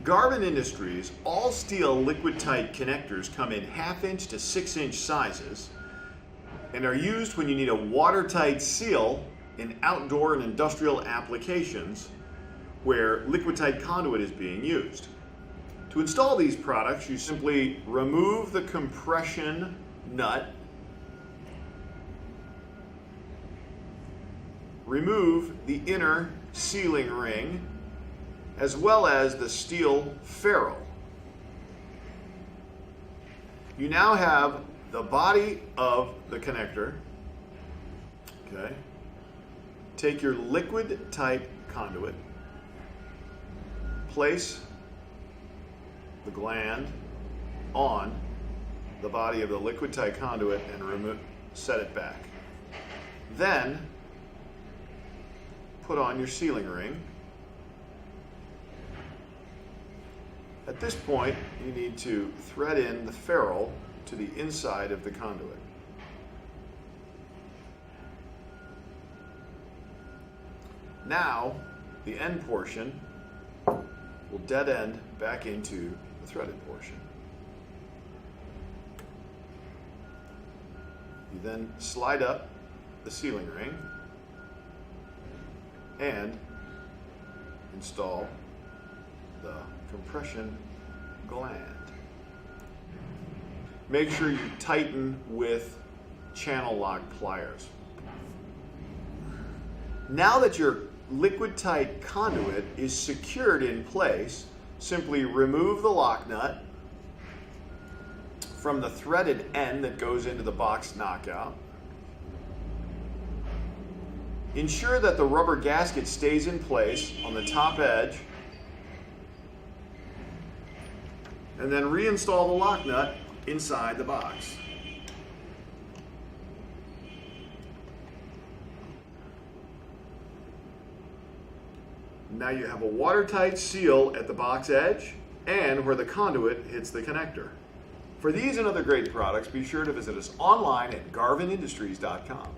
Garvin Industries all-steel liquid-tight connectors come in 1/2" to 6" sizes and are used when you need a watertight seal in outdoor and industrial applications where liquid-tight conduit is being used. To install these products, you simply remove the compression nut, remove the inner sealing ring, as well as the steel ferrule. You now have the body of the connector. Okay. Take your liquid type conduit, place the gland on the body of the liquid type conduit and set it back. Then put on your sealing ring. At this point, you need to thread in the ferrule to the inside of the conduit. Now, the end portion will dead end back into the threaded portion. You then slide up the sealing ring and install the compression gland. Make sure you tighten with channel lock pliers. Now that your liquid tight conduit is secured in place, simply remove the lock nut from the threaded end that goes into the box knockout. Ensure that the rubber gasket stays in place on the top edge, and then reinstall the lock nut inside the box. Now you have a watertight seal at the box edge and where the conduit hits the connector. For these and other great products, be sure to visit us online at garvinindustries.com.